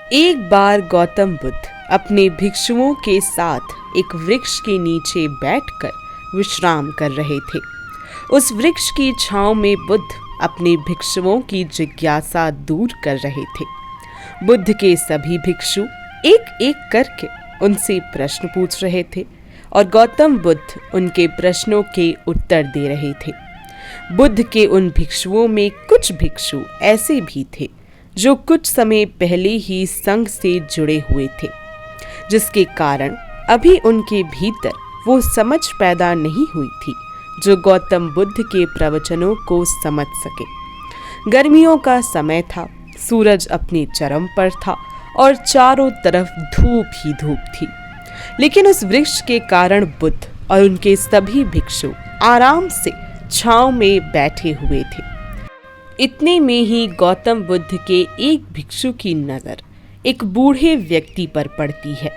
एक बार गौतम बुद्ध अपने भिक्षुओं के साथ एक वृक्ष के नीचे बैठकर विश्राम कर रहे थे। उस वृक्ष की छांव में बुद्ध अपने भिक्षुओं की जिज्ञासा दूर कर रहे थे। बुद्ध के सभी भिक्षु एक एक करके उनसे प्रश्न पूछ रहे थे और गौतम बुद्ध उनके प्रश्नों के उत्तर दे रहे थे। बुद्ध के उन भिक्षुओं में कुछ भिक्षु ऐसे भी थे जो कुछ समय पहले ही संघ से जुड़े हुए थे, जिसके कारण अभी उनके भीतर वो समझ पैदा नहीं हुई थी जो गौतम बुद्ध के प्रवचनों को समझ सके। गर्मियों का समय था, सूरज अपनी चरम पर था और चारों तरफ धूप ही धूप थी, लेकिन उस वृक्ष के कारण बुद्ध और उनके सभी भिक्षु आराम से छांव में बैठे हुए थे। इतने में ही गौतम बुद्ध के एक भिक्षु की नजर एक बूढ़े व्यक्ति पर पड़ती है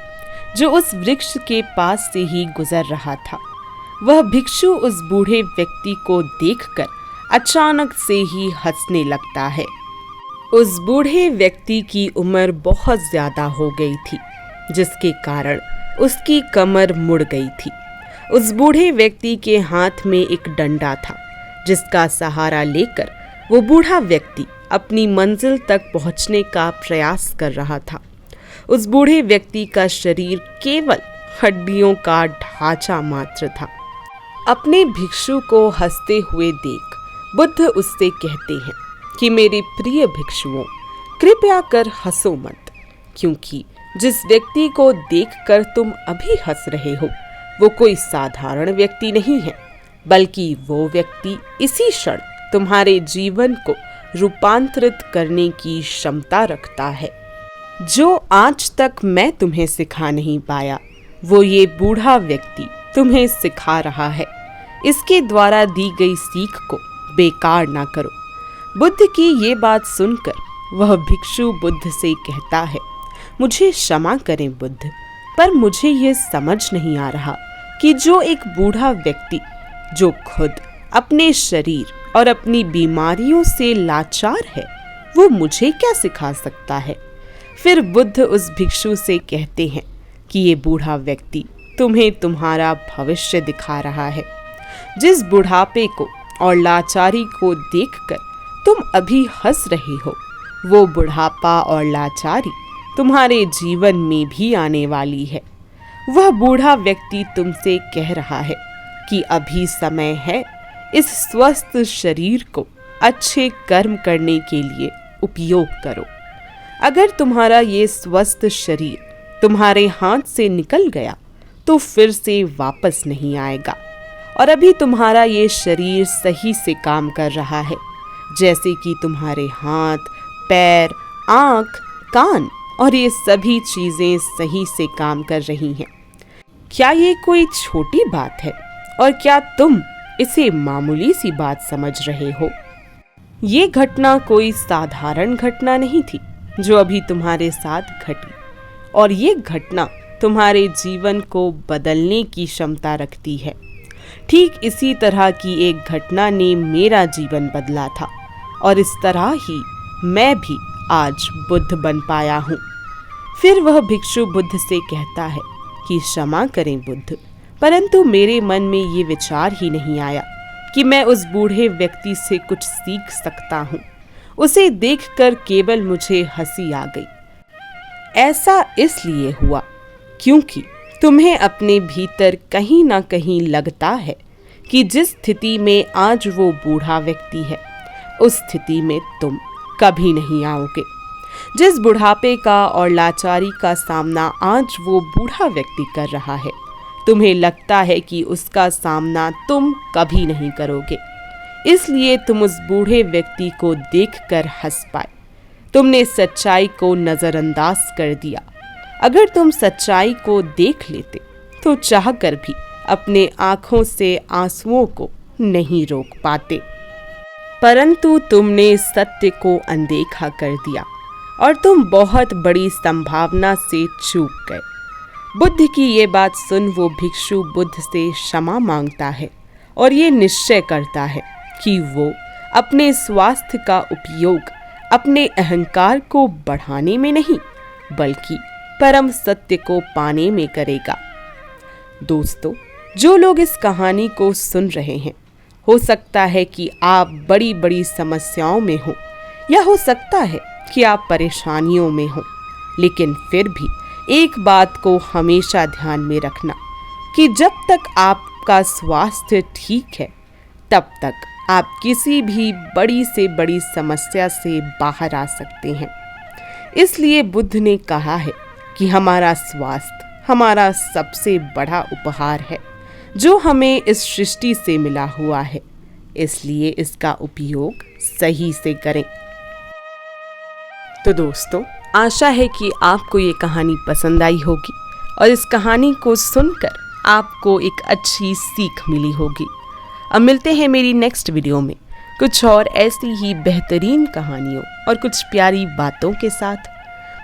जो उस वृक्ष के पास से ही गुजर रहा था। वह भिक्षु उस बूढ़े व्यक्ति को देखकर अचानक से ही हंसने लगता है। उस बूढ़े व्यक्ति की उम्र बहुत ज्यादा हो गई थी, जिसके कारण उसकी कमर मुड़ गई थी। उस बूढ़े व्यक्ति के हाथ में एक डंडा था, जिसका सहारा लेकर वो बूढ़ा व्यक्ति अपनी मंजिल तक पहुंचने का प्रयास कर रहा था। उस बूढ़े व्यक्ति का शरीर केवल हड्डियों का ढांचा मात्र था। अपने भिक्षु को हंसते हुए देख बुद्ध उससे कहते हैं कि मेरे प्रिय भिक्षुओं, कृपया कर हंसो मत, क्योंकि जिस व्यक्ति को देखकर तुम अभी हंस रहे हो वो कोई साधारण व्यक्ति नहीं है, बल्कि वो व्यक्ति इसी क्षण तुम्हारे जीवन को रूपांतरित करने की क्षमता रखता है। जो आज तक मैं तुम्हें सिखा नहीं पाया, वो ये बूढ़ा व्यक्ति तुम्हें सिखा रहा है। इसके द्वारा दी गई सीख को बेकार ना करो। बुद्ध की ये बात सुनकर वह भिक्षु बुद्ध से कहता है, मुझे क्षमा करें बुद्ध, पर मुझे ये समझ नहीं आ रहा कि जो एक बूढ़ा व्यक्ति जो खुद अपने शरीर और अपनी बीमारियों से लाचार है, वो मुझे क्या सिखा सकता है। फिर बुद्ध उस भिक्षु से कहते हैं कि ये बूढ़ा व्यक्ति तुम्हें तुम्हारा भविष्य दिखा रहा है। जिस बुढ़ापे को और लाचारी को देखकर तुम अभी हंस रहे हो, वो बुढ़ापा और लाचारी तुम्हारे जीवन में भी आने वाली है। वह बूढ़ा व्यक्ति तुमसे कह रहा है कि अभी समय है इस स्वस्थ शरीर को अच्छे कर्म करने के लिए उपयोग करो। अगर तुम्हारा ये स्वस्थ शरीर तुम्हारे हाथ से निकल गया तो फिर से वापस नहीं आएगा, और अभी तुम्हारा ये शरीर सही से काम कर रहा है, जैसे कि तुम्हारे हाथ, पैर, आँख, कान और ये सभी चीजें सही से काम कर रही हैं। क्या ये कोई छोटी बात है और क्या तुम इसे मामूली सी बात समझ रहे हो? ये घटना कोई साधारण घटना नहीं थी जो अभी तुम्हारे साथ घटी, और ये घटना तुम्हारे जीवन को बदलने की क्षमता रखती है। ठीक इसी तरह की एक घटना ने मेरा जीवन बदला था, और इस तरह ही मैं भी आज बुद्ध बन पाया हूँ। फिर वह भिक्षु बुद्ध से कहता है कि क्षमा करें बुद्ध, परंतु मेरे मन में ये विचार ही नहीं आया कि मैं उस बूढ़े व्यक्ति से कुछ सीख सकता हूँ। उसे देखकर केवल मुझे हंसी आ गई। ऐसा इसलिए हुआ क्योंकि तुम्हें अपने भीतर कहीं ना कहीं लगता है कि जिस स्थिति में आज वो बूढ़ा व्यक्ति है, उस स्थिति में तुम कभी नहीं आओगे। जिस बुढ़ापे का और लाचारी का सामना आज वो बूढ़ा व्यक्ति कर रहा है, तुम्हें लगता है कि उसका सामना तुम कभी नहीं करोगे, इसलिए तुम उस बूढ़े व्यक्ति को देखकर हंस पाए। तुमने सच्चाई को नजरअंदाज कर दिया। अगर तुम सच्चाई को देख लेते तो चाहकर भी अपने आंखों से आंसुओं को नहीं रोक पाते, परंतु तुमने सत्य को अनदेखा कर दिया और तुम बहुत बड़ी संभावना से चूक गए। बुद्ध की ये बात सुन वो भिक्षु बुद्ध से क्षमा मांगता है और ये निश्चय करता है कि वो अपने स्वास्थ्य का उपयोग अपने अहंकार को बढ़ाने में नहीं, बल्कि परम सत्य को पाने में करेगा। दोस्तों, जो लोग इस कहानी को सुन रहे हैं, हो सकता है कि आप बड़ी बड़ी समस्याओं में हो या हो सकता है कि आप परेशानियों में हो, लेकिन फिर भी एक बात को हमेशा ध्यान में रखना कि जब तक आपका स्वास्थ्य ठीक है तब तक आप किसी भी बड़ी से बड़ी समस्या से बाहर आ सकते हैं। इसलिए बुद्ध ने कहा है कि हमारा स्वास्थ्य हमारा सबसे बड़ा उपहार है जो हमें इस सृष्टि से मिला हुआ है, इसलिए इसका उपयोग सही से करें। तो दोस्तों, आशा है कि आपको ये कहानी पसंद आई होगी और इस कहानी को सुनकर आपको एक अच्छी सीख मिली होगी। अब मिलते हैं मेरी नेक्स्ट वीडियो में कुछ और ऐसी ही बेहतरीन कहानियों और कुछ प्यारी बातों के साथ।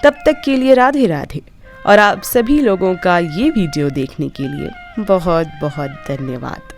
तब तक के लिए राधे राधे, और आप सभी लोगों का ये वीडियो देखने के लिए बहुत बहुत धन्यवाद।